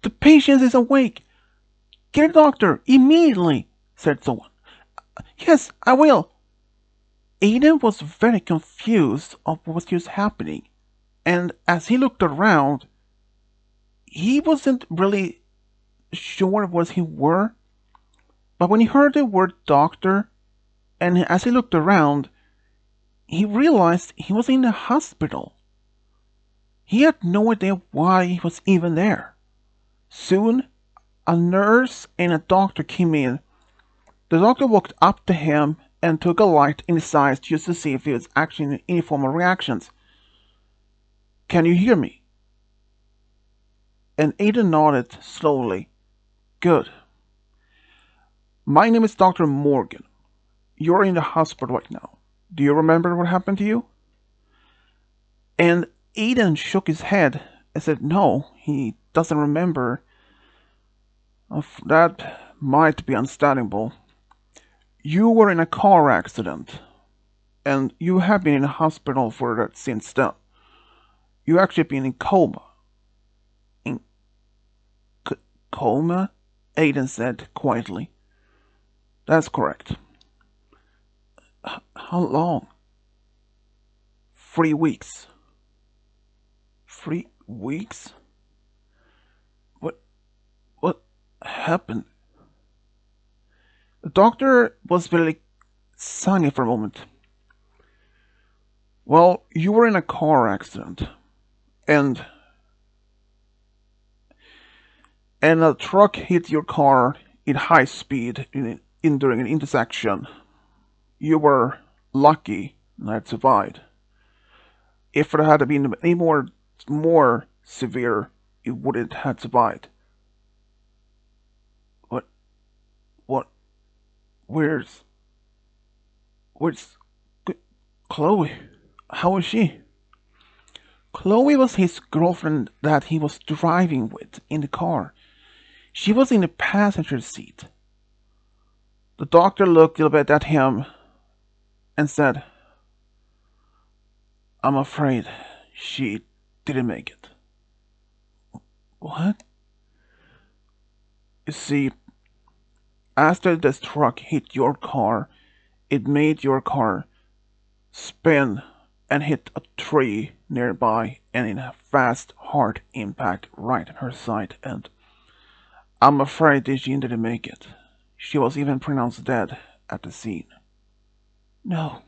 The patient is awake. Get a doctor, immediately, said someone. Yes, I will. Aidan was very confused of what was happening, and as he looked around, he wasn't really sure what he were. But when he heard the word doctor, and as he looked around, he realized he was in a hospital. He had no idea why he was even there. Soon, a nurse and a doctor came in. The doctor walked up to him and took a light in his eyes just to see if he was actually in any form of reactions. Can you hear me? And Aidan nodded slowly. Good. My name is Dr. Morgan. You're in the hospital right now. Do you remember what happened to you? And Aidan shook his head and said no, he doesn't remember. That might be understandable. You were in a car accident, and you have been in a hospital for that since then. You actually been in coma. In coma? Aidan said quietly. That's correct. How long? 3 weeks. 3 weeks? What happened? The doctor was very silent for a moment. Well, you were in a car accident, and a truck hit your car in high speed during an intersection. You were lucky that survived. If it had been any more severe, you wouldn't have survived. What? What? Where's Chloe? How is she? Chloe was his girlfriend that he was driving with in the car. She was in the passenger seat. The doctor looked a little bit at him and said, I'm afraid she didn't make it. What? You see, after this truck hit your car, it made your car spin and hit a tree nearby and in a fast, hard impact right in her side, and I'm afraid that she didn't make it. She was even pronounced dead at the scene. No.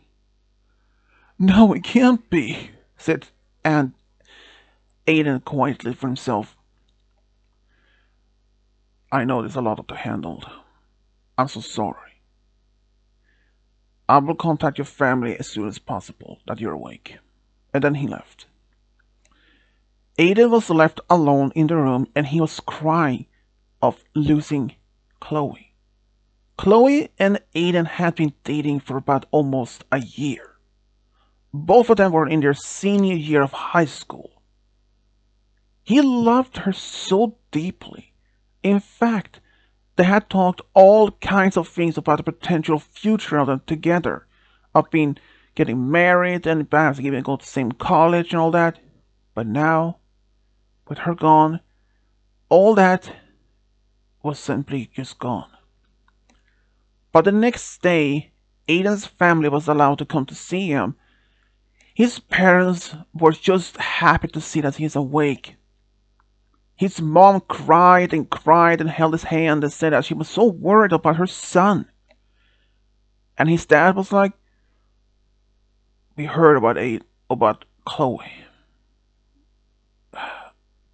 No, it can't be, said Aunt Aidan quietly for himself. I know there's a lot to handle. I'm so sorry. I will contact your family as soon as possible that you're awake. And then he left. Aidan was left alone in the room and he was crying of losing Chloe. Chloe and Aidan had been dating for about almost a year. Both of them were in their senior year of high school. He loved her so deeply. In fact, they had talked all kinds of things about the potential future of them together, of getting married and perhaps even go to the same college and all that. But now, with her gone, all that was simply just gone. But the next day, Aidan's family was allowed to come to see him. His parents were just happy to see that he's awake. His mom cried and held his hand and said that she was so worried about her son. And his dad was like, we heard about Chloe.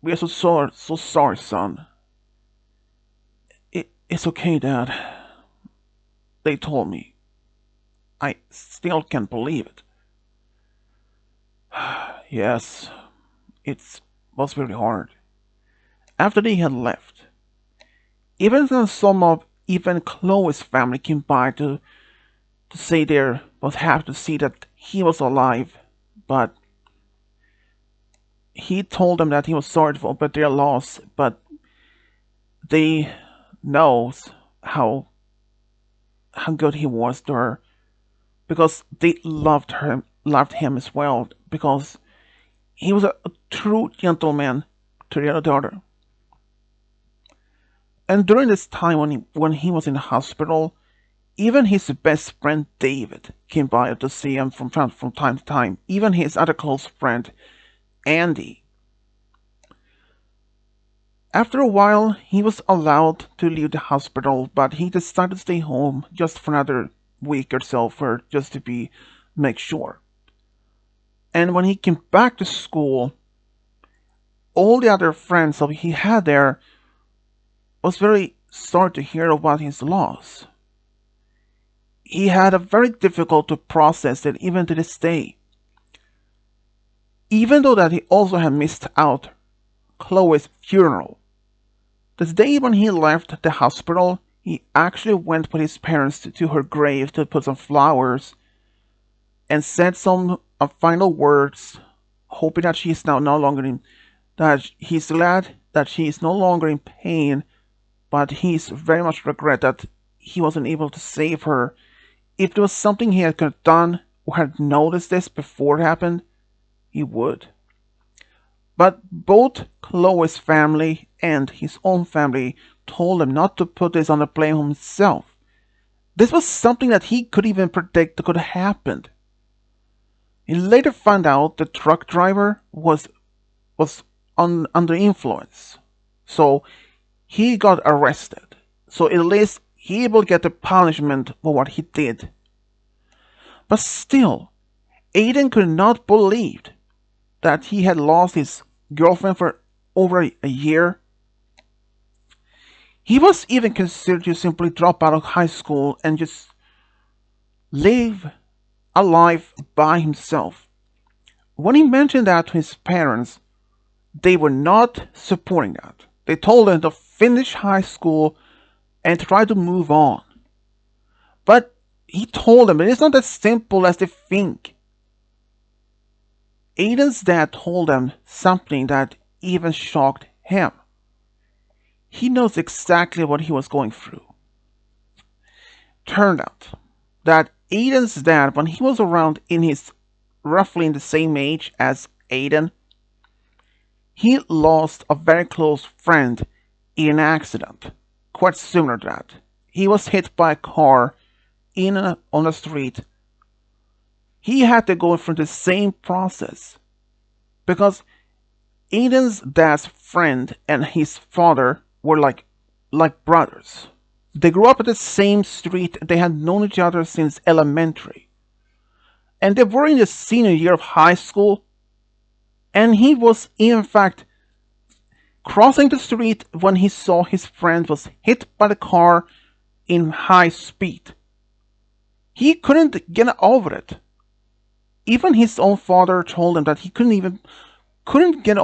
We are so sorry, son. It's okay, Dad. They told me. I still can't believe it. Yes, it was very hard. After they had left, even Chloe's family came by to say they was happy to see that he was alive, but he told them that he was sorry about their loss, but they knows how good he was to her because they loved him as well because he was a true gentleman to their daughter. And during this time when he was in the hospital, even his best friend David came by to see him from time to time. Even his other close friend Andy. After a while, he was allowed to leave the hospital, but he decided to stay home just for another week or so, for just to be make sure. And when he came back to school, all the other friends that he had there was very sorry to hear about his loss. He had a very difficult to process it even to this day. Even though that he also had missed out Chloe's funeral. The day when he left the hospital, he actually went with his parents to her grave to put some flowers and said some final words, hoping that she is now no longer in, that he's glad that she is no longer in pain, but he's very much regret that he wasn't able to save her. If there was something he could have done or had noticed this before it happened, he would. But both Chloe's family and his own family told him not to put this on the blame himself. This was something that he could even predict could have happened. He later found out the truck driver was under influence, so he got arrested. So at least he will get the punishment for what he did. But still, Aidan could not believe that he had lost his girlfriend for over a year. He was even considered to simply drop out of high school and just live a life by himself. When he mentioned that to his parents, they were not supporting that. They told him to finish high school and try to move on. But he told them it's not as simple as they think. Aidan's dad told them something that even shocked him. He knows exactly what he was going through. Turned out that Aidan's dad, when he was around roughly in the same age as Aidan, he lost a very close friend in an accident, quite similar to that. He was hit by a car on the street. He had to go through the same process because Aidan's dad's friend and his father were like brothers. They grew up at the same street. They had known each other since elementary. And they were in the senior year of high school. And he was, in fact, crossing the street when he saw his friend was hit by the car in high speed. He couldn't get over it. Even his own father told him that he couldn't even get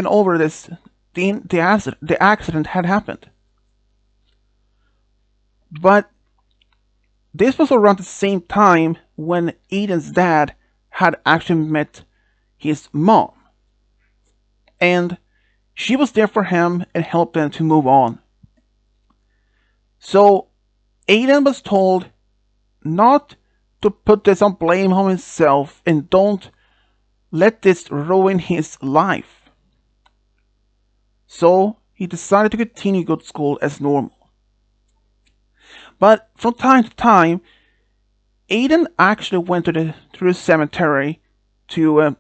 over this. The accident had happened. But this was around the same time when Aidan's dad had actually met his mom. And she was there for him and helped him to move on. So Aidan was told not to put this on blame on himself and don't let this ruin his life. So he decided to continue to go to school as normal. But from time to time, Aidan actually went to the cemetery to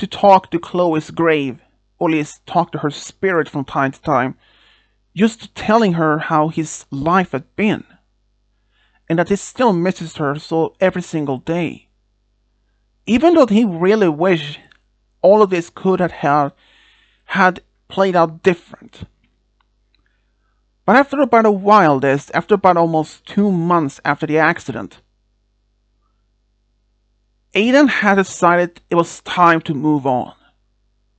talk to Chloe's grave, or at least talk to her spirit from time to time, just telling her how his life had been, and that he still misses her so every single day. Even though he really wished all of this could have had played out different. But after about a while, after about almost 2 months after the accident, Aidan had decided it was time to move on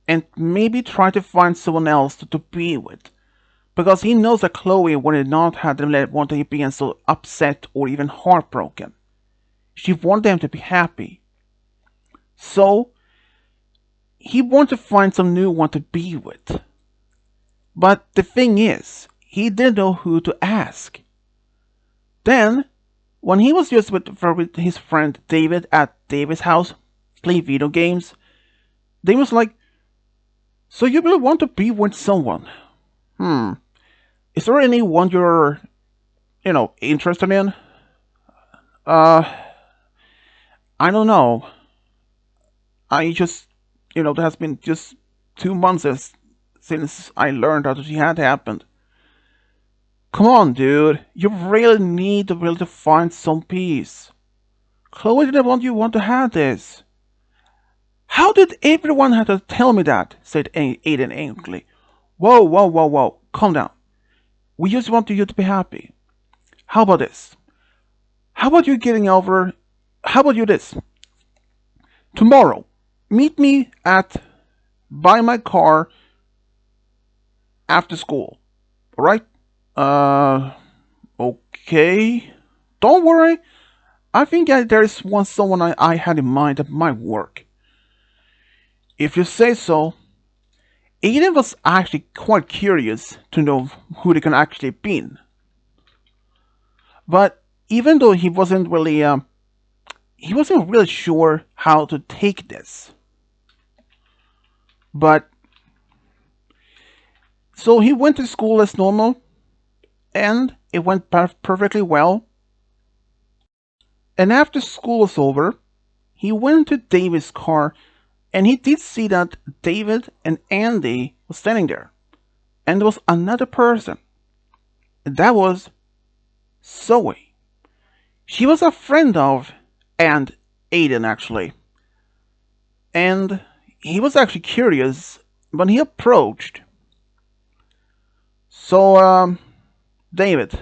and maybe try to find someone else to be with, because he knows that Chloe would not have wanted to be so upset or even heartbroken. She wanted him to be happy. So he wanted to find some new one to be with. But the thing is, he didn't know who to ask. Then, when he was just with his friend David at David's house, playing video games, David was like, "So you really want to be with someone?" Hmm. Is there anyone you're, interested in? Uh, I don't know. I just, there has been just 2 months since I learned that she had happened. Come on, dude. You really need to really find some peace. Chloe didn't want to have this. How did everyone have to tell me that? Said Aidan angrily. Whoa, whoa, whoa, whoa. Calm down. We just want you to be happy. How about this? How about you getting over? How about you this? Tomorrow, meet me at by my car after school. All right? Uh, okay. Don't worry. I think there's someone I had in mind that might work. If you say so. Aiden was actually quite curious to know who they can actually be. But even though he wasn't really sure how to take this. But so he went to school as normal, and it went perfectly well. And after school was over, he went to David's car, and he did see that David and Andy were standing there, and there was another person, and that was Zoe. She was a friend of and Aidan actually, and he was actually curious when he approached. So, David,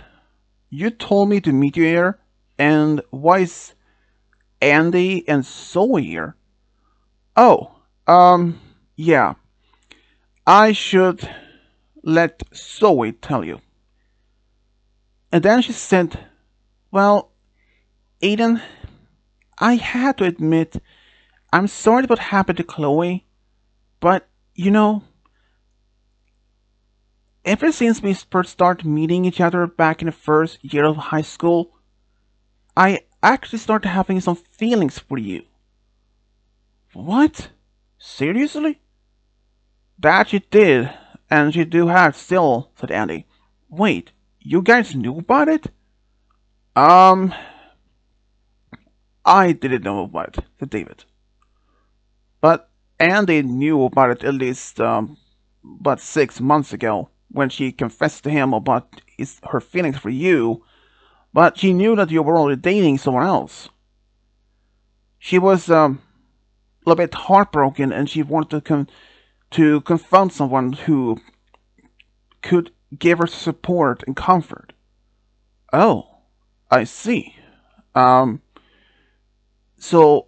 you told me to meet you here, and why is Andy and Zoe here? Oh, yeah, I should let Zoe tell you. And then she said, well, Aidan, I had to admit, I'm sorry what happened to Chloe, but ever since we first started meeting each other back in the first year of high school, I actually started having some feelings for you. What? Seriously? That you did, and you do have still, said Andy. Wait, you guys knew about it? Um, I didn't know about it, said David. But Andy knew about it at least, about 6 months ago, when she confessed to him about her feelings for you, but she knew that you were already dating someone else. She was, a little bit heartbroken, and she wanted to confront someone who could give her support and comfort. Oh, I see. Um, so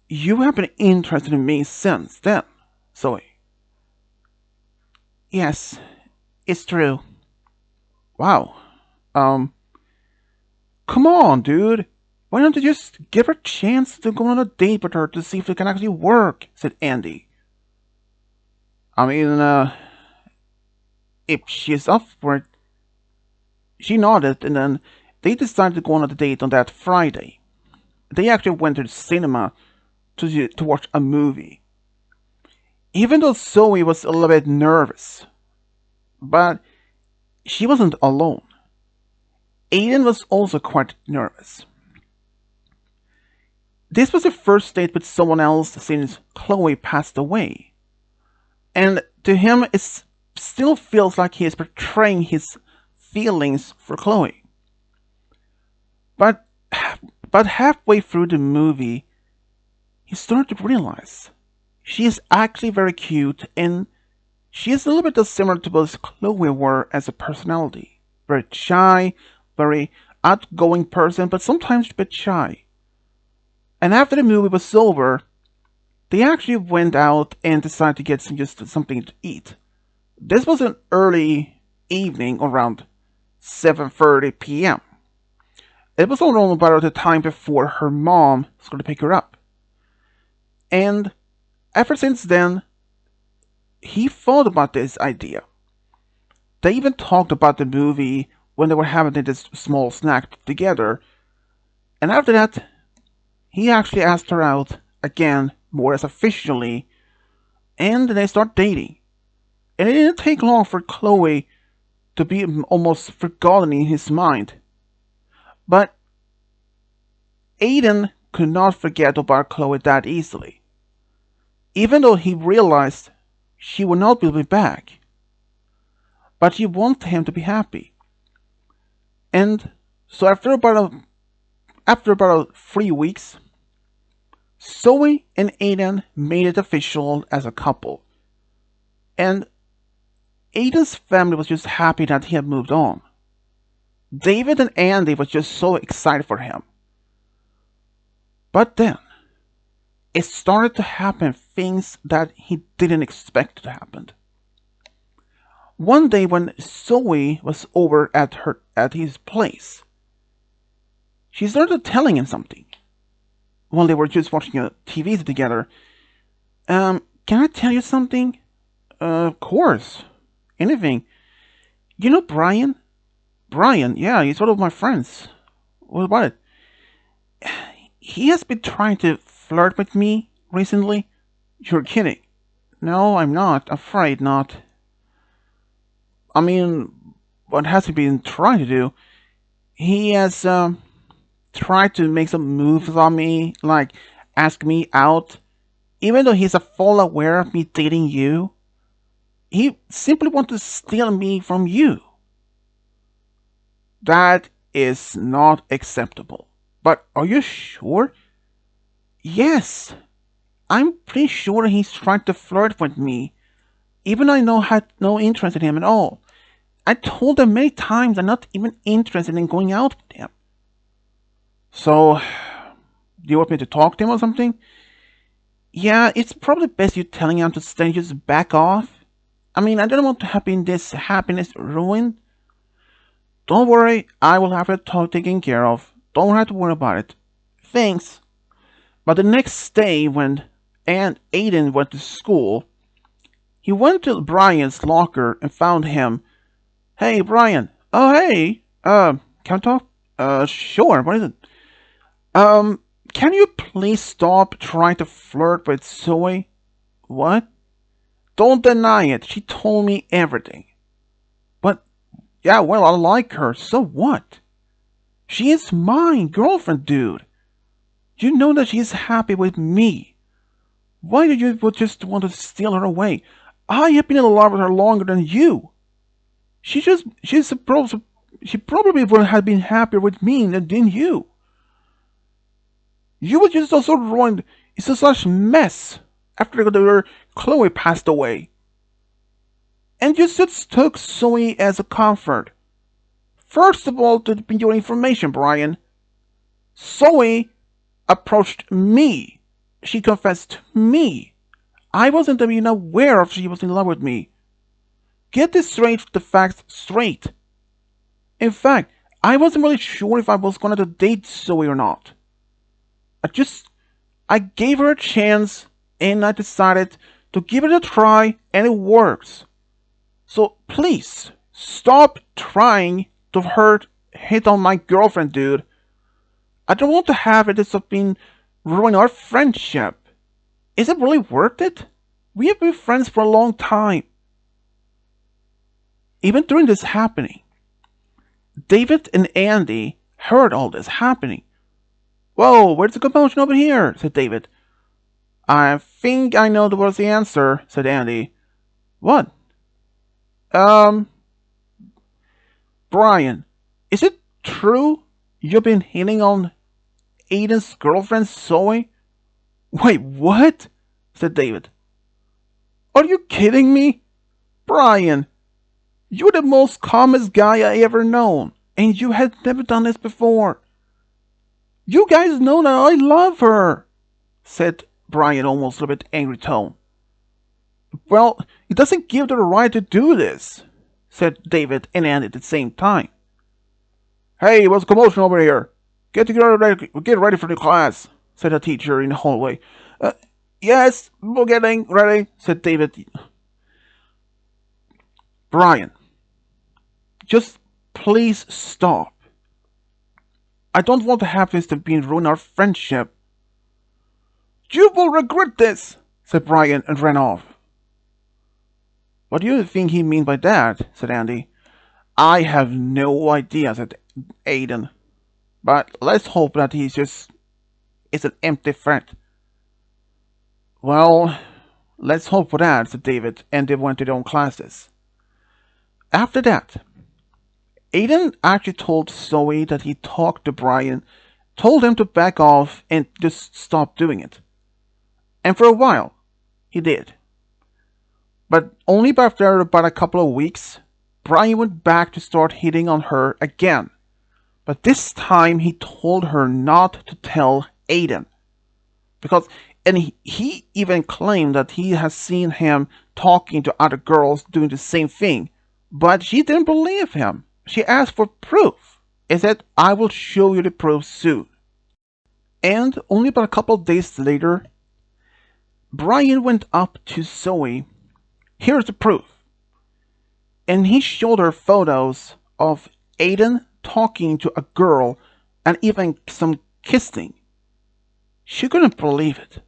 you have been interested in me since then, Zoe? Yes, it's true. Wow. Um, come on, dude. Why don't you just give her a chance to go on a date with her to see if it can actually work? Said Andy. I mean, if she's up for it. She nodded, and then they decided to go on a date on that Friday. They actually went to the cinema to watch a movie. Even though Zoe was a little bit nervous, but she wasn't alone. Aidan was also quite nervous. This was the first date with someone else since Chloe passed away. And to him, it still feels like he is betraying his feelings for Chloe. But, but halfway through the movie, he started to realize she is actually very cute, and she is a little bit similar to what Chloe were as a personality. Very shy, very outgoing person, but sometimes a bit shy. And after the movie was over, they actually went out and decided to get just something to eat. This was an early evening, around 7:30 p.m. It was around about the time before her mom was going to pick her up. And ever since then, he thought about this idea. They even talked about the movie when they were having this small snack together. And after that, he actually asked her out again, more as officially, and they start dating. And it didn't take long for Chloe to be almost forgotten in his mind. But Aidan could not forget about Chloe that easily, even though he realized she would not be back. But he wanted him to be happy. And so after about 3 weeks, Zoe and Aidan made it official as a couple. And Aidan's family was just happy that he had moved on. David and Andy was just so excited for him. But then, it started to happen things that he didn't expect to happen. One day when Zoe was over at his place, she started telling him something. While they were just watching a TV together. Can I tell you something? Of course. Anything. You know Brian? Brian, yeah, he's one of my friends. What about it? He has been trying to flirt with me recently. You're kidding. No, I'm not. Afraid not. I mean, what has he been trying to do? He has tried to make some moves on me, like ask me out. Even though he's full aware of me dating you, he simply wants to steal me from you. That is not acceptable. But are you sure? Yes, I'm pretty sure he's trying to flirt with me, even though I know had no interest in him at all. I told him many times I'm not even interested in going out with him. So, do you want me to talk to him or something? Yeah, it's probably best you telling him to stay, just back off. I mean, I don't want to have this happiness ruined. Don't worry, I will have it taken care of. Don't have to worry about it. Thanks. But the next day, when Aidan went to school, he went to Brian's locker and found him. Hey, Brian. Oh, hey. Can I talk? Sure. What is it? Can you please stop trying to flirt with Zoe? What? Don't deny it. She told me everything. But, yeah, well, I like her. So what? She is my girlfriend, dude. You know that she's happy with me. Why do you just want to steal her away? I have been in love with her longer than you. She probably would have been happier with me than you. You were just also ruined. It's a such mess after Chloe passed away. And you just took Zoe as a comfort. First of all, to your information, Brian, Zoe approached me. She confessed to me. I wasn't even aware of she was in love with me. Get the facts straight. In fact, I wasn't really sure if I was going to date Zoe or not. I gave her a chance and I decided to give it a try and it works. So please, stop trying to hit on my girlfriend, dude. I don't want to have it as been ruin our friendship. Is it really worth it? We have been friends for a long time. Even during this happening, David and Andy heard all this happening. Whoa, where's the commotion over here? Said David. I think I know what's the answer, said Andy. What? Brian, is it true you've been hitting on Aidan's girlfriend, Zoe? Wait, what? Said David. Are you kidding me? Brian, you're the most calmest guy I ever known, and you had never done this before. You guys know that I love her, said Brian almost with an angry tone. Well, it doesn't give her the right to do this, said David and Andy at the same time. Hey, what's the commotion over here? Get ready for the class, said the teacher in the hallway. Yes, we're getting ready, said David. Brian, just please stop. I don't want to have this to ruin our friendship. You will regret this, said Brian and ran off. What do you think he means by that? Said Andy. I have no idea, said Aidan. But let's hope that he's just is an empty threat. Well, let's hope for that, said David, and they went to their own classes. After that, Aidan actually told Zoe that he talked to Brian, told him to back off and just stop doing it. And for a while, he did. But only after about a couple of weeks, Brian went back to start hitting on her again. But this time he told her not to tell Aidan. And he even claimed that he has seen him talking to other girls doing the same thing. But she didn't believe him. She asked for proof. He said, I will show you the proof soon. And only about a couple of days later, Brian went up to Zoe. Here's the proof. And he showed her photos of Aidan talking to a girl and even some kissing. She couldn't believe it.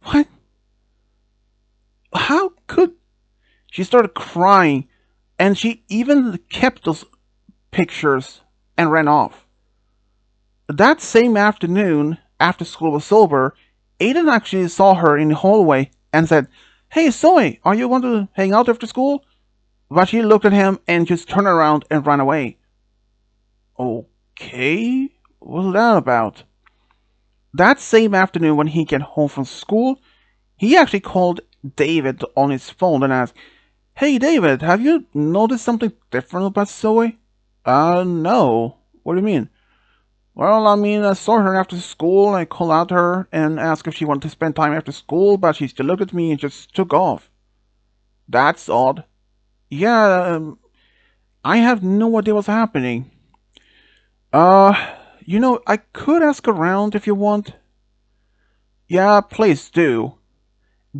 What? How could... She started crying, and she even kept those pictures and ran off. That same afternoon, after school was over, Aidan actually saw her in the hallway and said, Hey Zoe, are you want to hang out after school? But she looked at him and just turned around and ran away. Okay, what's that about? That same afternoon when he came home from school, he actually called David on his phone and asked, Hey David, have you noticed something different about Zoe? No. What do you mean? Well, I saw her after school, I called out to her and asked if she wanted to spend time after school, but she still looked at me and just took off. That's odd. Yeah, I have no idea what's happening. I could ask around if you want. Yeah, please do.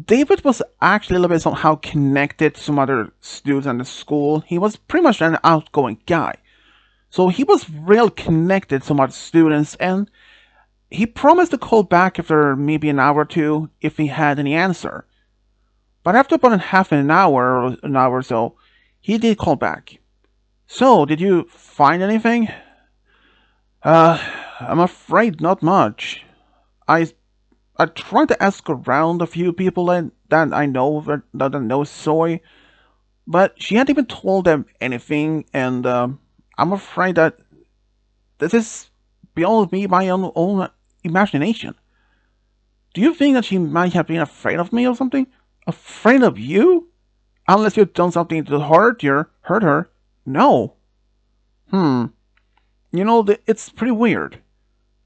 David was actually a little bit somehow connected to some other students in the school. He was pretty much an outgoing guy. So he was real connected to some other students, and he promised to call back after maybe an hour or two if he had any answer. But after about half an hour or so, he did call back. So, did you find anything? I'm afraid not much. I I tried to ask around a few people that I know that know Zoe, but she hadn't even told them anything, and I'm afraid that this is beyond me, my own imagination. Do you think that she might have been afraid of me or something? Afraid of you? Unless you've done something to hurt her. No. It's pretty weird.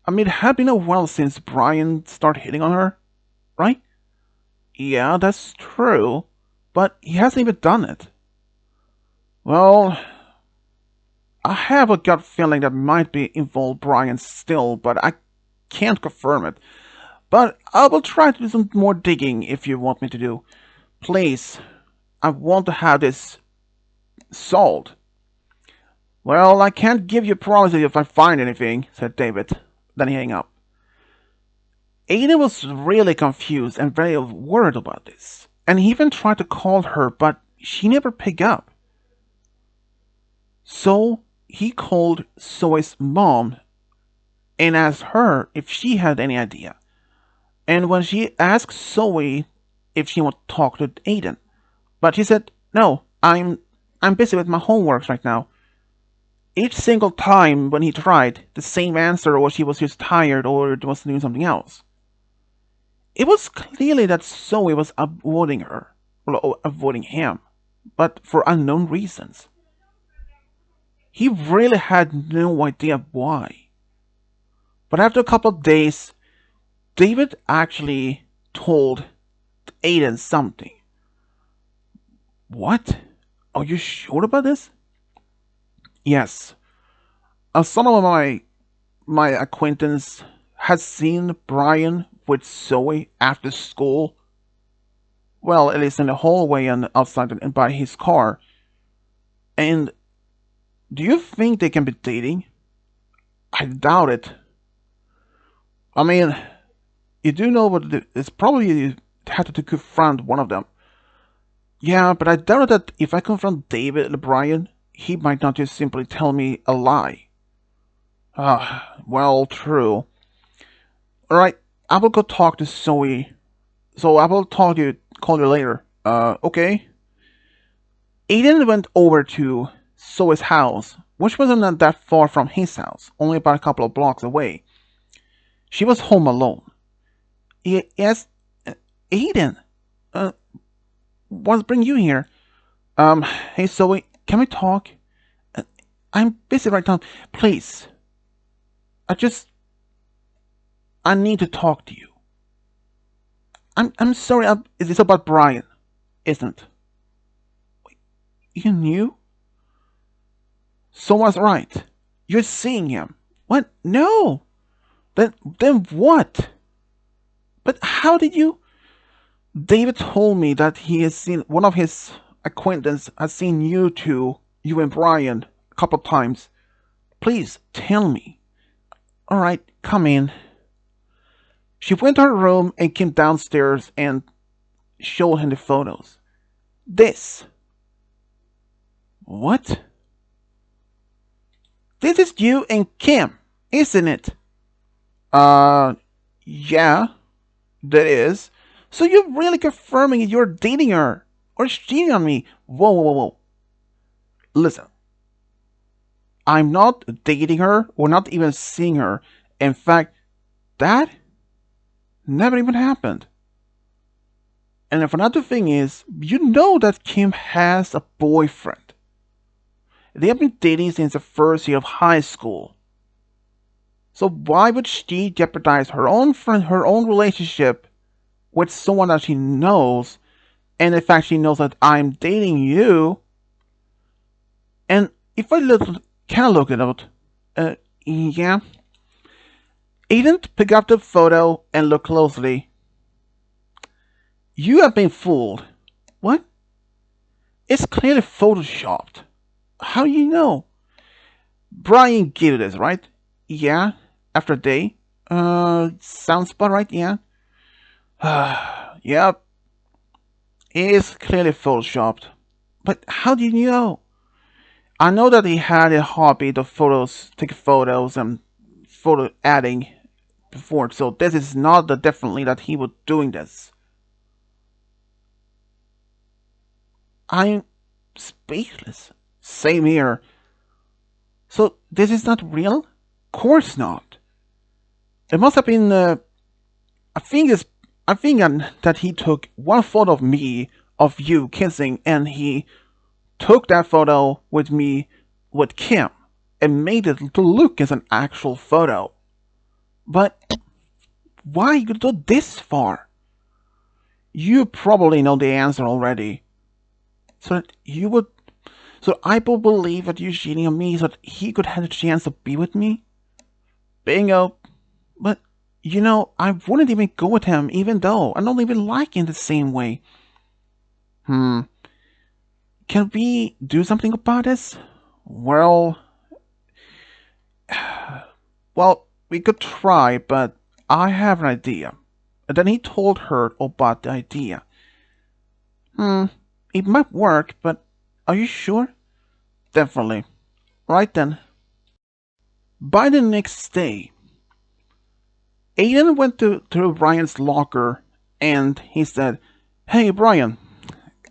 It had been a while since Brian started hitting on her, right? Yeah, that's true, but he hasn't even done it. Well, I have a gut feeling that might be involved Brian still, but I can't confirm it. But I will try to do some more digging if you want me to do. Please, I want to have this solved. Well, I can't give you promises if I find anything, said David. Then he hung up. Aidan was really confused and very worried about this, and he even tried to call her, but she never picked up. So he called Zoe's mom and asked her if she had any idea. And when she asked Zoe if she would talk to Aidan, but she said, "No, I'm busy with my homework right now." Each single time when he tried, the same answer was she was just tired or was doing something else. It was clearly that Zoe was avoiding her, or avoiding him, but for unknown reasons. He really had no idea why. But after a couple of days, David actually told Aidan something. What? Are you sure about this? Yes. Some of my acquaintance has seen Brian with Zoe after school. Well, at least in the hallway and outside and by his car. And do you think they can be dating? I doubt it. You do know what it's probably you had to confront one of them. Yeah, but I doubt that if I confront David and Brian, he might not just simply tell me a lie. Well, true. Alright, I will go talk to Zoe. So I will call you later. Okay? Aidan went over to Zoe's house, which wasn't that far from his house, only about a couple of blocks away. She was home alone. Yes, Aidan, uh, what's bring you here? Hey Zoe, can we talk? Uh, I'm busy right now. Please, I just, I need to talk to you. I'm sorry. It's about Brian, isn't it? You knew? So was right. You're seeing him. What? No. Then what? But how did you? David told me that he has seen one of his acquaintances has seen you and Brian, a couple of times. Please tell me. All right, come in. She went to her room and came downstairs and showed him the photos. This. What? This is you and Kim, isn't it? Uh, yeah, that is. So you're really confirming you're dating her or cheating on me? Whoa, whoa, whoa, whoa. Listen, I'm not dating her or not even seeing her. In fact, that never even happened. And if another thing is, you know that Kim has a boyfriend. They have been dating since the first year of high school. So why would she jeopardize her own friend, her own relationship with someone that she knows, and in fact she knows that I'm dating you? And if I kind of look it up, yeah. Aidan picked up the photo and looked closely. You have been fooled. What? It's clearly photoshopped. How do you know? Brian gave you this, right? Yeah. After a day? Sounds about right, yeah. Yep. It is clearly photoshopped. But how do you know? I know that he had a hobby to take photos and photo editing before, so this is not definitely that he was doing this. I'm speechless. Same here. So this is not real? Of course not. It must have been. I think that he took one photo of me, of you kissing, and he took that photo with me, with Kim, and made it to look as an actual photo. But why you go this far? You probably know the answer already. So that you would, so I would believe that you're cheating on me, so that he could have a chance to be with me. Bingo. But you know, I wouldn't even go with him, even though I don't even like him the same way. Can we do something about this? Well, we could try, but I have an idea. And then he told her about the idea. It might work, but are you sure? Definitely. Right then. By the next day, Aidan went to Brian's locker and he said, Hey Brian,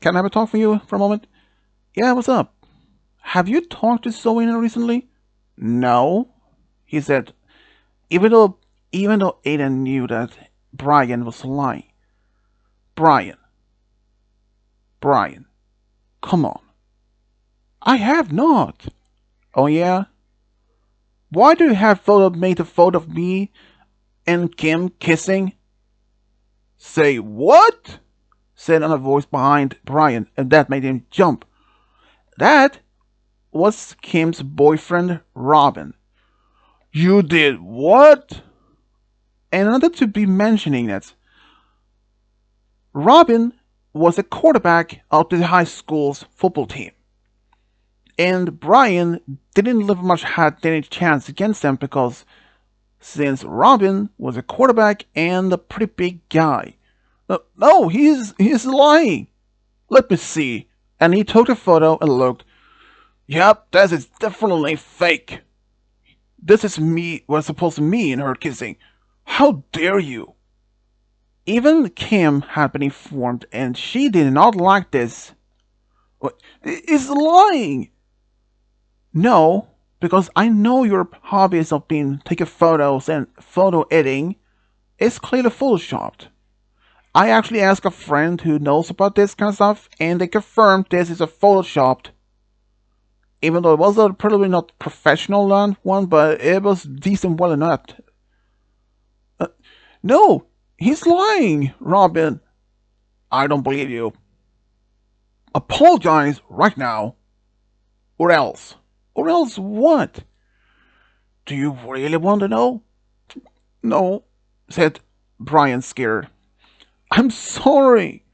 can I have a talk with you for a moment? Yeah, what's up? Have you talked to Zoe recently? No, he said, even though Aidan knew that Brian was lying. Brian, come on. I have not. Oh yeah? Why do you have made a photo of me and Kim kissing? Say what? Said another voice behind Brian, and that made him jump. That was Kim's boyfriend, Robin. You did what? And another to be mentioning that Robin was a quarterback of the high school's football team. And Brian didn't live much had any chance against them because since Robin was a quarterback and a pretty big guy. No, he's lying. Let me see. And he took a photo and looked. Yep, this is definitely fake. This is me, was supposed to me and her kissing. How dare you? Even Kim had been informed, and she did not like this. What? He's lying! No, because I know your hobbies of being taking photos and photo editing is clearly photoshopped. I actually asked a friend who knows about this kind of stuff, and they confirmed this is a photoshopped. Even though it was a probably not professional one, but it was decent well enough. Uh, no, he's lying, Robin. I don't believe you. Apologize right now, or else. Or else what? Do you really want to know? No, said Brian, scared. I'm sorry.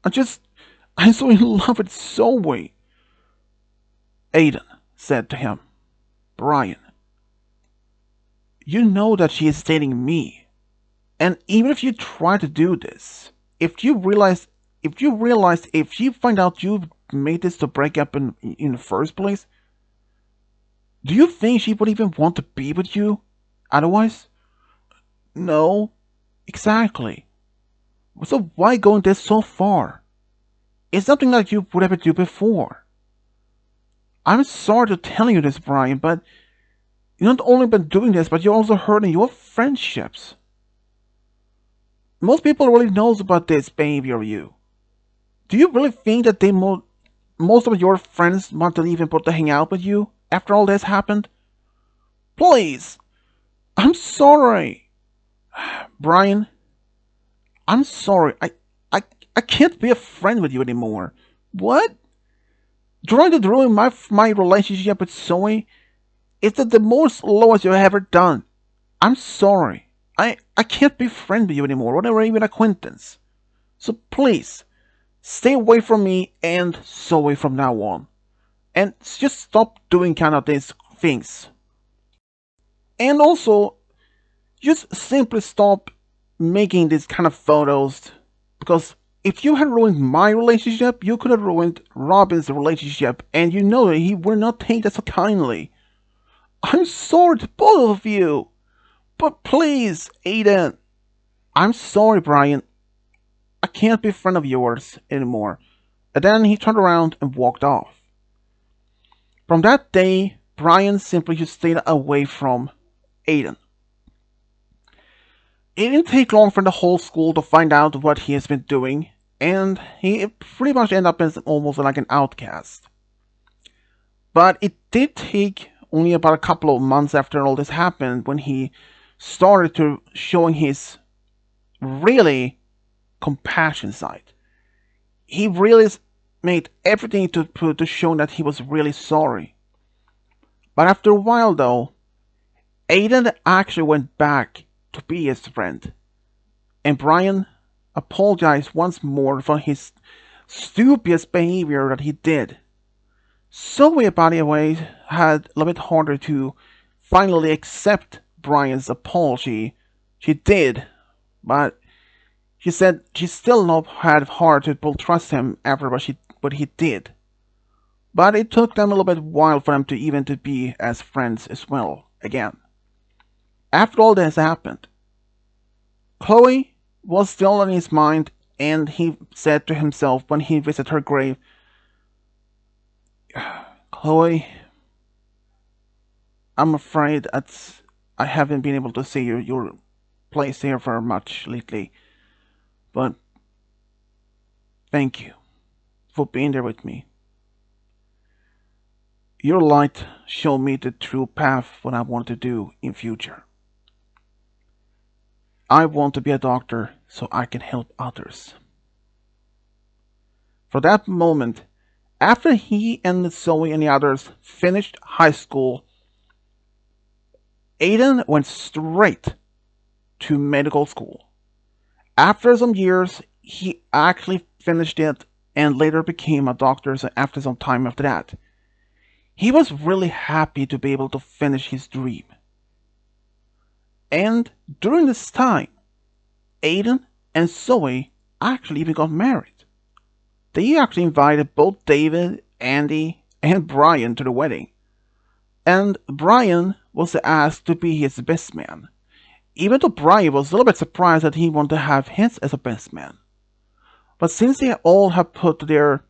I'm so in love with Zoe. Aidan said to him, Brian, you know that she is dating me. And even if you try to do this, if you find out you made this to break up in the first place, do you think she would even want to be with you? Otherwise? No, exactly. So why going this so far? It's something that you would ever do before. I'm sorry to tell you this, Brian, but you've not only been doing this, but you're also hurting your friendships. Most people really knows about this behavior of you. Do you really think that most of your friends want to even put to hang out with you after all this happened? Please, I'm sorry, Brian. I'm sorry. I, I can't be a friend with you anymore. What? Trying to ruin my relationship with Zoe is the most lowest you've ever done. I'm sorry. I can't be friends with you anymore, or even acquaintance. So please, stay away from me and Zoe from now on. And just stop doing kind of these things. And also, just simply stop making these kind of photos. Because if you had ruined my relationship, you could have ruined Robin's relationship. And you know that he would not take that so kindly. I'm sorry to both of you. But please, Aidan. I'm sorry, Brian. I can't be a friend of yours anymore. And then he turned around and walked off. From that day, Brian simply just stayed away from Aidan. It didn't take long for the whole school to find out what he has been doing, and he pretty much ended up as almost like an outcast. But it did take only about a couple of months after all this happened when he started to showing his really compassion side. He really made everything to show that he was really sorry. But after a while, though, Aidan actually went back to be his friend, and Brian apologized once more for his stupid behavior that he did. Zoe, by the way, had a little bit harder to finally accept Brian's apology. She did, but she said she still not had hard to trust him after what he did. But it took them a little bit while for them to even to be as friends as well again. After all this happened, Chloe was still on his mind, and he said to himself when he visited her grave, Chloe, I'm afraid I haven't been able to see your place here for much lately, but thank you for being there with me. Your light showed me the true path what I want to do in future. I want to be a doctor so I can help others. For that moment, after he and Zoe and the others finished high school, Aidan went straight to medical school. After some years, he actually finished it and later became a doctor after some time after that. He was really happy to be able to finish his dream. And during this time, Aidan and Zoe actually even got married. They actually invited both David, Andy, and Brian to the wedding. And Brian was asked to be his best man, even though Brian was a little bit surprised that he wanted to have his as a best man. But since they all have put their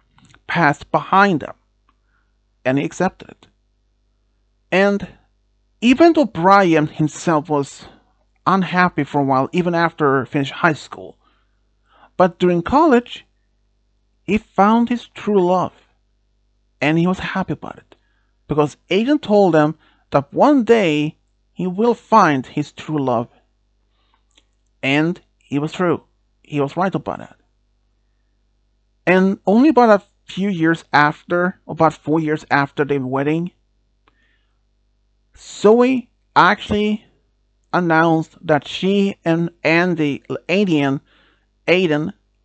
past behind them, and he accepted it. And even though Brian himself was unhappy for a while, even after finishing high school, but during college, he found his true love, and he was happy about it, because Aidan told him that one day he will find his true love. And he was true. He was right about that. And only about a few years after, about 4 years after their wedding, Zoe actually announced that she and Andy, Aidan,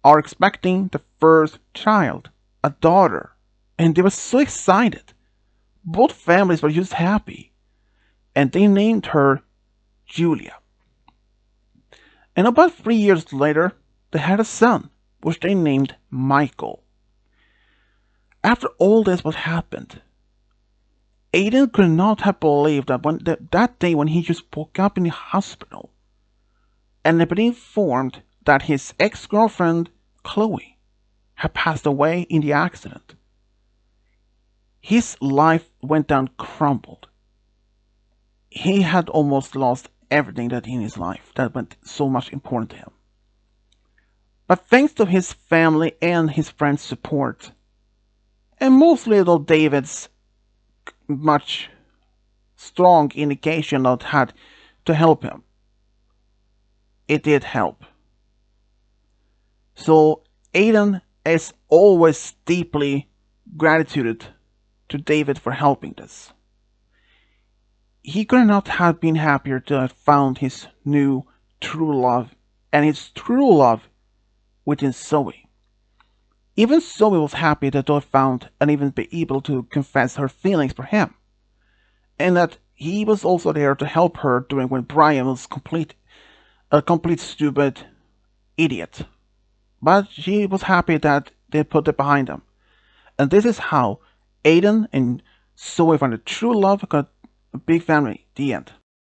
are expecting the first child, a daughter. And they were so excited. Both families were just happy. And they named her Julia. And about 3 years later, they had a son, which they named Michael. After all this was happened, Aidan could not have believed that that day when he just woke up in the hospital and had been informed that his ex-girlfriend, Chloe, had passed away in the accident. His life went down crumbled. He had almost lost everything that in his life that went so much important to him. But thanks to his family and his friends' support, and mostly though David's much strong indication that had to help him, it did help. So Aidan is always deeply gratitude to David for helping this. He could not have been happier to have found his new true love, and his true love within Zoe. Even Zoe was happy that they found and even be able to confess her feelings for him, and that he was also there to help her during when Brian was a complete stupid idiot. But she was happy that they put it behind them. And this is how Aidan and Zoe found a true love, got a big family. The end.